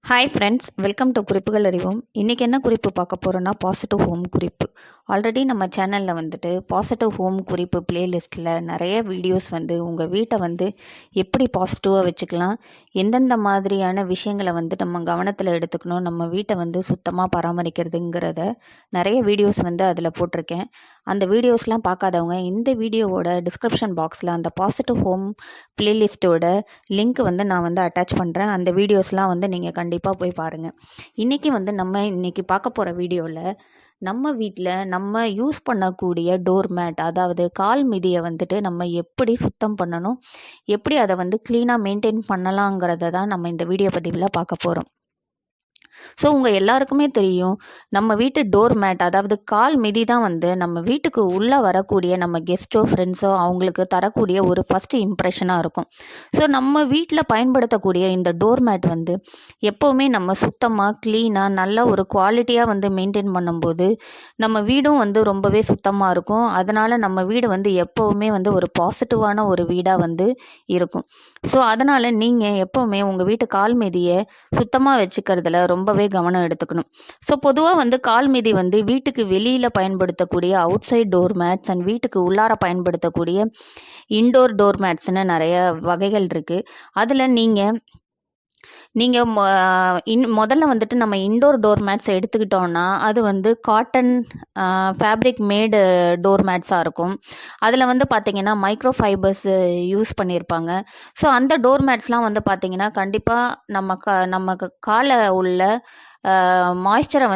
Hi friends, welcome to குறிப்புகள் அறிவோம். இன்றைக்கி என்ன குறிப்பு பார்க்க போகிறோன்னா பாசிட்டிவ் ஹோம் குறிப்பு. ஆல்ரெடி நம்ம சேனலில் வந்துட்டு பாசிட்டிவ் ஹோம் குறிப்பு பிளேலிஸ்ட்டில் நிறைய வீடியோஸ் உங்கள் வீட்டை எப்படி பாசிட்டிவாக வச்சுக்கலாம், எந்தெந்த மாதிரியான விஷயங்களை நம்ம கவனத்தில் எடுத்துக்கணும், நம்ம வீட்டை சுத்தமாக பராமரிக்கிறதுங்கிறத நிறைய வீடியோஸ் அதில் போட்டிருக்கேன். அந்த வீடியோஸ்லாம் பார்க்காதவங்க இந்த வீடியோவோட டிஸ்கிரிப்ஷன் பாக்ஸில் அந்த பாசிட்டிவ் ஹோம் பிளேலிஸ்ட்டோட லிங்க் நான் அட்டாச் பண்ணுறேன். அந்த வீடியோஸ்லாம் நீங்கள் கண்டிப்பாக போய் பாருங்கள். இன்றைக்கி நம்ம இன்றைக்கி பார்க்க போகிற வீடியோவில் நம்ம வீட்டில் நம்ம யூஸ் பண்ணக்கூடிய டோர் மேட், அதாவது கால் மிதியை நம்ம எப்படி சுத்தம் பண்ணணும், எப்படி அதை க்ளீனாக மெயின்டைன் பண்ணலாங்கிறத தான் நம்ம இந்த வீடியோ பதிவில் பார்க்க போகிறோம். ஸோ உங்கள் எல்லாருக்குமே தெரியும், நம்ம வீட்டு டோர் மேட், அதாவது கால் மிதி தான் நம்ம வீட்டுக்கு உள்ளே வரக்கூடிய நம்ம கெஸ்ட்டோ ஃப்ரெண்ட்ஸோ அவங்களுக்கு தரக்கூடிய ஒரு ஃபஸ்ட்டு இம்ப்ரெஷனாக இருக்கும். ஸோ நம்ம வீட்டில் பயன்படுத்தக்கூடிய இந்த டோர் மேட் எப்போவுமே நம்ம சுத்தமாக க்ளீனாக நல்ல ஒரு குவாலிட்டியாக மெயின்டைன் பண்ணும்போது நம்ம வீடும் ரொம்பவே சுத்தமாக இருக்கும். அதனால் நம்ம வீடு எப்போவுமே ஒரு பாசிட்டிவான ஒரு வீடாக இருக்கும். ஸோ அதனால் நீங்கள் எப்போவுமே உங்கள் வீட்டு கால் மிதியை சுத்தமாக வச்சுக்கிறதுல ரொம்பவே கவனம் எடுத்துக்கணும். ஸோ பொதுவாக கால் மிதி வீட்டுக்கு வெளியில் பயன்படுத்தக்கூடிய outside door mats and வீட்டுக்கு உள்ளார பயன்படுத்தக்கூடிய இன்டோர் டோர் மேட்ஸ்னு நிறைய வகைகள் இருக்குது. அதில் நீங்கள் முதல்ல நம்ம இன்டோர் டோர் மேட்ஸ் எடுத்துக்கிட்டோன்னா அது காட்டன் ஃபேப்ரிக் மேடு டோர் மேட்ஸாக இருக்கும். அதில் பார்த்திங்கன்னா மைக்ரோ ஃபைபர்ஸ் யூஸ் பண்ணியிருப்பாங்க. ஸோ அந்த டோர் மேட்ஸ்லாம் பார்த்திங்கன்னா கண்டிப்பாக நம்ம காலை உள்ள மாய்ஸ்சரை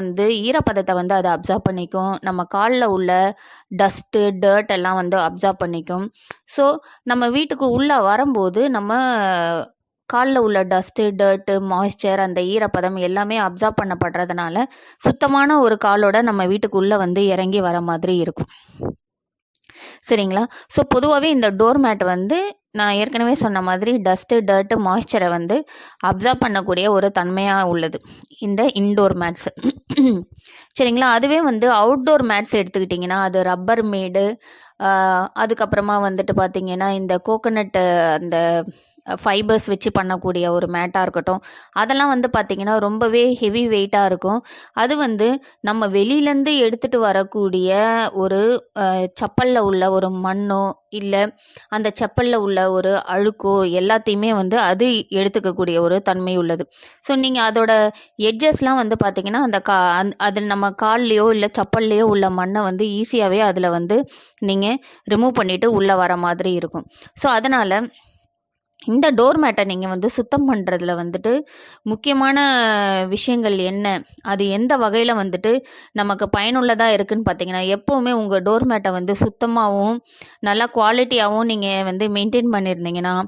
ஈரப்பதத்தை அதை அப்சர்வ் பண்ணிக்கும். நம்ம காலில் உள்ள டஸ்ட்டு டர்ட் எல்லாம் அப்சர்வ் பண்ணிக்கும். ஸோ நம்ம வீட்டுக்கு உள்ளே வரும்போது நம்ம காலில் உள்ள டஸ்ட்டு டர்ட்டு மாய்ஸ்சர் அந்த ஈரப்பதம் எல்லாமே அப்சர்வ் பண்ணப்படுறதுனால சுத்தமான ஒரு காலோட நம்ம வீட்டுக்குள்ளே இறங்கி வர மாதிரி இருக்கும். சரிங்களா? ஸோ பொதுவாகவே இந்த டோர் மேட் நான் ஏற்கனவே சொன்ன மாதிரி டஸ்ட்டு டர்ட்டு மாய்ஸ்சரை அப்சர்வ் பண்ணக்கூடிய ஒரு தன்மையாக உள்ளது இந்த இன்டோர் மேட்ஸ். சரிங்களா? அதுவே அவுட்டோர் மேட்ஸ் எடுத்துக்கிட்டிங்கன்னா அது ரப்பர் மேடு, அதுக்கப்புறமா பார்த்திங்கன்னா இந்த கோகோனட்டு அந்த ஃபைபர்ஸ் வச்சு பண்ணக்கூடிய ஒரு மேட்டாக இருக்கட்டும், அதெல்லாம் பார்த்திங்கன்னா ரொம்பவே ஹெவி வெயிட்டாக இருக்கும். அது நம்ம வெளியிலேருந்து எடுத்துகிட்டு வரக்கூடிய ஒரு செப்பலில் உள்ள ஒரு மண்ணோ இல்லை அந்த செப்பலில் உள்ள ஒரு அழுக்கோ எல்லாத்தையுமே அது எடுத்துக்கக்கூடிய ஒரு தன்மை உள்ளது. ஸோ நீங்கள் அதோட எட்ஜஸ்லாம் பார்த்திங்கன்னா அது நம்ம கால்லையோ இல்லை செப்பல்லையோ உள்ள மண்ணை ஈஸியாகவே அதில் நீங்கள் ரிமூவ் பண்ணிவிட்டு உள்ளே வர மாதிரி இருக்கும். ஸோ அதனால் இந்த டோர் மேட்டை நீங்கள் சுத்தம் பண்ணுறதுல முக்கியமான விஷயங்கள் என்ன, அது எந்த வகையில் நமக்கு பயனுள்ளதாக இருக்குதுன்னு பார்த்தீங்கன்னா, எப்போவுமே உங்கள் டோர் மேட்டை சுத்தமாகவும் நல்லா குவாலிட்டியாகவும் நீங்கள் மெயின்டைன் பண்ணியிருந்தீங்கன்னா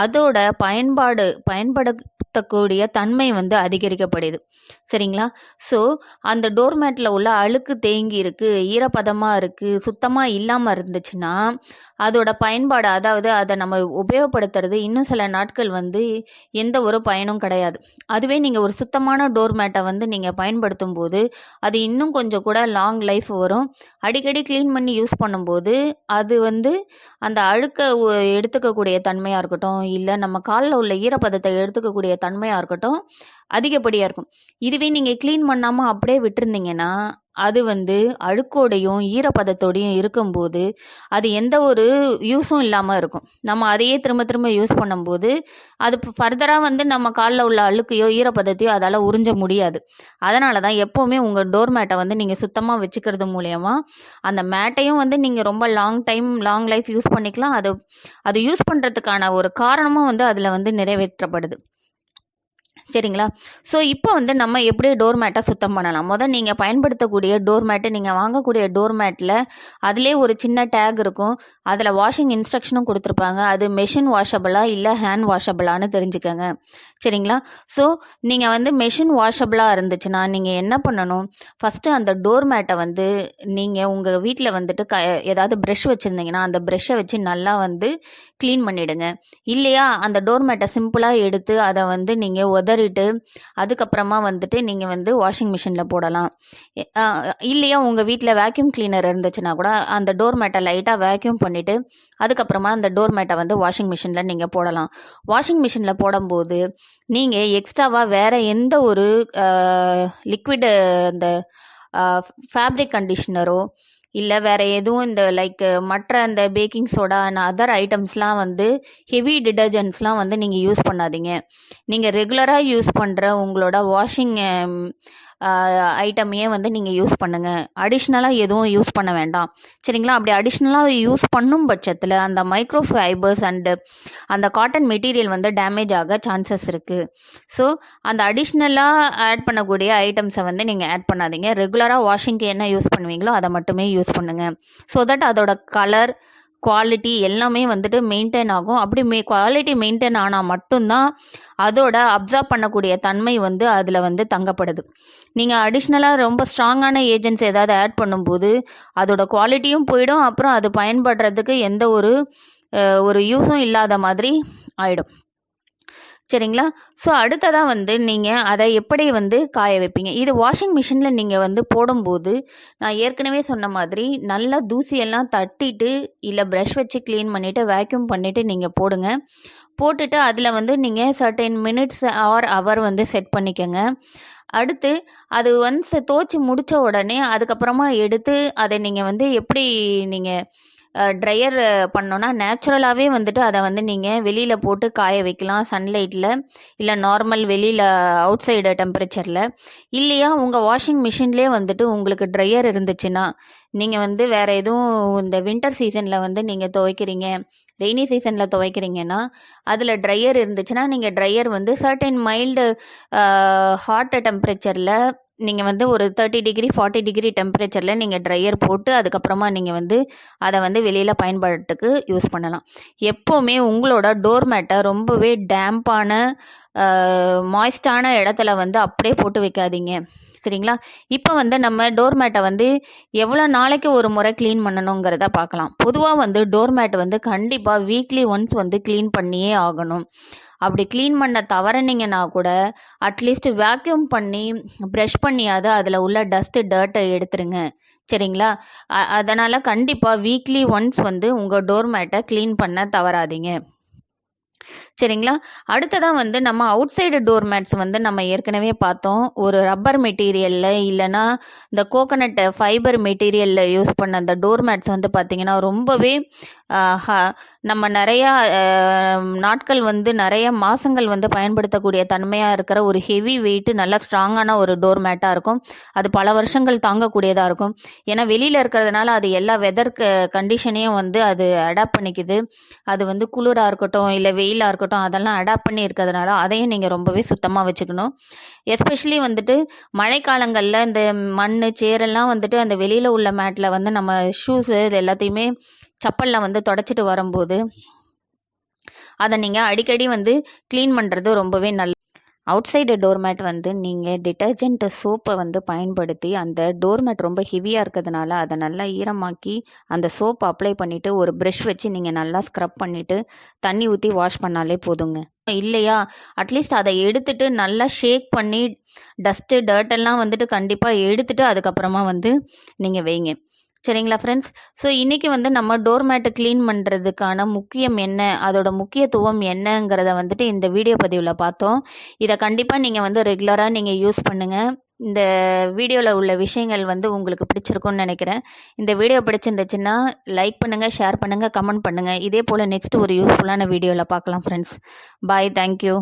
அதோட பயன்படுத்தக்கூடிய தன்மை அதிகரிக்கப்படுது. சரிங்களா? ஸோ அந்த டோர் மேட்டில் உள்ள அழுக்கு தேங்கி இருக்குது, ஈரப்பதமாக இருக்குது, சுத்தமாக இல்லாமல் இருந்துச்சுன்னா அதோட பயன்பாடு, அதாவது அதை நம்ம உபயோகப்படுத்துறது இன்னும் சில நாட்கள் எந்த ஒரு பயனும் கிடையாது. அதுவே நீங்கள் ஒரு சுத்தமான டோர் மேட்டை நீங்கள் பயன்படுத்தும் போது அது இன்னும் கொஞ்சம் கூட லாங் லைஃப் வரும். அடிக்கடி க்ளீன் பண்ணி யூஸ் பண்ணும்போது அது அந்த அழுக்க எடுத்துக்கக்கூடிய தன்மையாக இருக்கட்டும், இல்லை நம்ம காலில் உள்ள ஈரப்பதத்தை எடுத்துக்கக்கூடிய தன்மையாக இருக்கட்டும் அதிகப்படியாக இருக்கும். இதுவே நீங்கள் க்ளீன் பண்ணாமல் அப்படியே விட்டுருந்தீங்கன்னா அது அழுக்கோடையும் ஈரப்பதத்தோடையும் இருக்கும்போது அது எந்த ஒரு யூஸும் இல்லாமல் இருக்கும். நம்ம அதையே திரும்ப திரும்ப யூஸ் பண்ணும்போது அது ஃபர்தராக நம்ம காலில் உள்ள அழுக்கையோ ஈரப்பதத்தையோ அதால் உறிஞ்ச முடியாது. அதனால தான் எப்போவுமே உங்கள் டோர் மேட்டை நீங்கள் சுத்தமாக வச்சுக்கிறது மூலயமா அந்த மேட்டையும் நீங்கள் ரொம்ப லாங் லைஃப் யூஸ் பண்ணிக்கலாம். அது யூஸ் பண்ணுறதுக்கான ஒரு காரணமும் அதில் நிறைவேற்றப்படுது. சரிங்களா? ஸோ இப்போ நம்ம எப்படி டோர் மேட்டை சுத்தம் பண்ணலாம்? நீங்கள் பயன்படுத்தக்கூடிய டோர் மேட்டை, நீங்கள் வாங்கக்கூடிய டோர் மேட்டில் அதிலே ஒரு சின்ன டேக் இருக்கும். அதில் வாஷிங் இன்ஸ்ட்ரக்ஷனும் கொடுத்துருப்பாங்க. அது மெஷின் வாஷபிளா இல்லை ஹேண்ட் வாஷபிளான்னு தெரிஞ்சுக்கோங்க. சரிங்களா? ஸோ நீங்கள் மெஷின் வாஷபிளாக இருந்துச்சுன்னா நீங்கள் என்ன பண்ணணும், ஃபஸ்ட்டு அந்த டோர் மேட்டை நீங்கள் உங்கள் வீட்டில் ஏதாவது ப்ரெஷ் வச்சுருந்தீங்கன்னா அந்த ப்ரெஷ்ஷை வச்சு நல்லா க்ளீன் பண்ணிவிடுங்க. இல்லையா அந்த டோர் மேட்டை சிம்பிளாக எடுத்து அதை நீங்கள் உதறி உதறிட்டு அதுக்கப்புறமா வந்துட்டு நீங்கள் வந்து வாஷிங் மிஷினில் போடலாம். இல்லையா உங்கள் வீட்டில் வேக்யூம் கிளீனர் இருந்துச்சுன்னா கூட அந்த டோர் மேட்டை லைட்டாக வேக்யூம் பண்ணிவிட்டு அதுக்கப்புறமா அந்த டோர் மேட்டை வந்து வாஷிங் மிஷினில் நீங்கள் போடலாம். வாஷிங் மிஷினில் போடும்போது நீங்கள் எக்ஸ்ட்ராவாக வேறு எந்த ஒரு லிக்விடு அந்த ஃபேப்ரிக் கண்டிஷ்னரோ இல்லை வேறு எதுவும் இந்த லைக் மற்ற அந்த பேக்கிங் சோடா அண்ட் அதர் ஐட்டம்ஸ்லாம் வந்து ஹெவி டிடர்ஜென்ட்ஸ்லாம் வந்து நீங்கள் யூஸ் பண்ணாதீங்க. நீங்கள் ரெகுலராக யூஸ் பண்ணுற உங்களோட வாஷிங் ஐட்டமையே வந்து நீங்கள் யூஸ் பண்ணுங்கள். அடிஷ்னலாக எதுவும் யூஸ் பண்ண வேண்டாம். சரிங்களா? அப்படி அடிஷ்னலாக யூஸ் பண்ணும் பட்சத்தில் அந்த மைக்ரோ ஃபைபர்ஸ் அண்டு அந்த காட்டன் மெட்டீரியல் வந்து டேமேஜ் ஆக சான்சஸ் இருக்குது. ஸோ அந்த அடிஷ்னலாக ஆட் பண்ணக்கூடிய ஐட்டம்ஸை வந்து நீங்கள் ஆட் பண்ணாதீங்க. ரெகுலராக வாஷிங்க்கு என்ன யூஸ் பண்ணுவீங்களோ அதை மட்டுமே யூஸ் பண்ணுங்கள். ஸோ தட் அதோட கலர் குவாலிட்டி எல்லாமே வந்துட்டு மெயின்டைன் ஆகும். அப்படி குவாலிட்டி மெயின்டைன் ஆனால் மட்டும்தான் அதோட அப்சர்வ் பண்ணக்கூடிய தன்மை வந்து அதில் வந்து தங்கப்படுது. நீங்கள் அடிஷ்னலாக ரொம்ப ஸ்ட்ராங்கான ஏஜென்ட்ஸ் ஏதாவது ஆட் பண்ணும்போது அதோட குவாலிட்டியும் போயிடும். அப்புறம் அது பயன்படுறதுக்கு எந்த ஒரு யூஸும் இல்லாத மாதிரி ஆயிடும். சரிங்களா? ஸோ அடுத்ததாக வந்து நீங்கள் அதை எப்படி வந்து காய வைப்பீங்க? இது வாஷிங் மிஷினில் நீங்கள் வந்து போடும்போது நான் ஏற்கனவே சொன்ன மாதிரி நல்லா தூசியெல்லாம் தட்டிட்டு இல்லை ப்ரஷ் வச்சு க்ளீன் பண்ணிவிட்டு வேக்யூம் பண்ணிவிட்டு நீங்கள் போடுங்க. போட்டுட்டு அதில் வந்து நீங்கள் சர்டைன் மினிட்ஸ் ஆர் ஹவர் வந்து செட் பண்ணிக்கோங்க. அடுத்து அது ஒன்ஸ் துவச்சி முடித்த உடனே அதுக்கப்புறமா எடுத்து அதை நீங்கள் வந்து எப்படி நீங்கள் ட்ரையர் பண்ணோன்னா நேச்சுரலாகவே வந்துட்டு அதை வந்து நீங்கள் வெளியில் போட்டு காய வைக்கலாம் சன்லைட்டில், இல்லை நார்மல் வெளியில் அவுட் சைடு டெம்பரேச்சரில். இல்லையா உங்கள் வாஷிங் மிஷின்லேயே வந்துட்டு உங்களுக்கு ட்ரையர் இருந்துச்சுன்னா நீங்கள் வந்து வேறு எதுவும் இந்த வின்டர் சீசனில் வந்து நீங்கள் துவைக்கிறீங்க, ரெய்னி சீசனில் துவைக்கிறீங்கன்னா அதில் ட்ரையர் இருந்துச்சுன்னா நீங்கள் ட்ரையர் வந்து சர்டைன் மைல்டு ஹாட் டெம்பரேச்சரில் நீங்கள் வந்து ஒரு 30 டிகிரி 40 டிகிரி டெம்பரேச்சரில் நீங்கள் ட்ரையர் போட்டு அதுக்கப்புறமா நீங்கள் வந்து அதை வந்து வெளியில் பயன்பாட்டுக்கு யூஸ் பண்ணலாம். எப்போவுமே உங்களோட டோர் மேட்டை ரொம்பவே டேம்பான மாய்ஸ்டான இடத்துல வந்து அப்படியே போட்டு வைக்காதீங்க. சரிங்களா? இப்போ வந்து நம்ம டோர் மேட்டை வந்து எவ்வளோ நாளைக்கு ஒரு முறை க்ளீன் பண்ணணுங்கிறத பார்க்கலாம். பொதுவாக வந்து டோர் மேட் வந்து கண்டிப்பாக வீக்லி ஒன்ஸ் வந்து க்ளீன் பண்ணியே ஆகணும். அப்படி க்ளீன் பண்ண தவறுனீங்கன்னா கூட அட்லீஸ்ட் வேக்யூம் பண்ணி ப்ரஷ் பண்ணியாவது அதில் உள்ள டஸ்ட்டு டர்ட்டை எடுத்துருங்க. சரிங்களா? அதனால் கண்டிப்பாக வீக்லி ஒன்ஸ் வந்து உங்கள் டோர் மேட்டை க்ளீன் பண்ண தவறாதீங்க. சரிங்களா? அடுத்ததாக வந்து நம்ம அவுட் சைடு டோர் மேட்ஸ் வந்து நம்ம ஏற்கனவே பார்த்தோம். ஒரு ரப்பர் மெட்டீரியலில் இல்லைன்னா இந்த கோகனட் ஃபைபர் மெட்டீரியலில் யூஸ் பண்ண அந்த டோர் மேட்ஸ் வந்து பார்த்திங்கன்னா ரொம்பவே நம்ம நிறையா நாட்கள் வந்து நிறைய மாதங்கள் வந்து பயன்படுத்தக்கூடிய தன்மையாக இருக்கிற ஒரு ஹெவி வெயிட்டு நல்லா ஸ்ட்ராங்கான ஒரு டோர் மேட்டாக இருக்கும். அது பல வருஷங்கள் தாங்கக்கூடியதாக இருக்கும். ஏன்னா வெளியில் இருக்கிறதுனால அது எல்லா வெதர் கண்டிஷனையும் வந்து அது அடாப்ட் பண்ணிக்குது. அது வந்து குளிராக இருக்கட்டும் இல்லை வெயிலாக இருக்கட்டும் அதெல்லாம் அடாப்ட் பண்ணி இருக்கிறதுனால அதையும் நீங்கள் ரொம்பவே சுத்தமாக வச்சுக்கணும். எஸ்பெஷலி வந்துட்டு மழைக்காலங்களில் இந்த மண் சேரெல்லாம் வந்துட்டு அந்த வெளியில் உள்ள மேட்டில் வந்து நம்ம ஷூஸு இது எல்லாத்தையுமே செப்பலில் வந்து தொடச்சிட்டு வரும்போது அதை நீங்கள் அடிக்கடி வந்து க்ளீன் பண்ணுறது ரொம்பவே நல்லது. அவுட் சைடு டோர்மேட் வந்து நீங்கள் டிட்டர்ஜென்ட் சோப்பை வந்து பயன்படுத்தி அந்த டோர்மேட் ரொம்ப ஹெவியாக இருக்கிறதுனால அதை நல்லா ஈரமாக்கி அந்த சோப்பை அப்ளை பண்ணிவிட்டு ஒரு ப்ரஷ் வச்சு நீங்கள் நல்லா ஸ்க்ரப் பண்ணிவிட்டு தண்ணி ஊற்றி வாஷ் பண்ணாலே போதுங்க. இல்லையா அட்லீஸ்ட் அதை எடுத்துட்டு நல்லா ஷேக் பண்ணி டஸ்ட்டு டர்ட்டெல்லாம் வந்துட்டு கண்டிப்பாக எடுத்துட்டு அதுக்கப்புறமா வந்து நீங்கள் வைங்க. சரிங்களா ஃப்ரெண்ட்ஸ்? ஸோ இன்றைக்கி வந்து நம்ம டோர் மேட்டை க்ளீன் பண்ணுறதுக்கான முக்கியம் என்ன, அதோட முக்கியத்துவம் என்னங்கிறத வந்துட்டு இந்த வீடியோ பதிவில் பார்த்தோம். இதை கண்டிப்பாக நீங்கள் வந்து ரெகுலராக நீங்கள் யூஸ் பண்ணுங்கள். இந்த வீடியோவில் உள்ள விஷயங்கள் வந்து உங்களுக்கு பிடிச்சிருக்குன்னு நினைக்கிறேன். இந்த வீடியோ பிடிச்சிருந்துச்சுன்னா லைக் பண்ணுங்கள், ஷேர் பண்ணுங்கள், கமெண்ட் பண்ணுங்கள். இதே போல் நெக்ஸ்ட் ஒரு யூஸ்ஃபுல்லான வீடியோவில் பார்க்கலாம் ஃப்ரெண்ட்ஸ். பாய், தேங்க்யூ.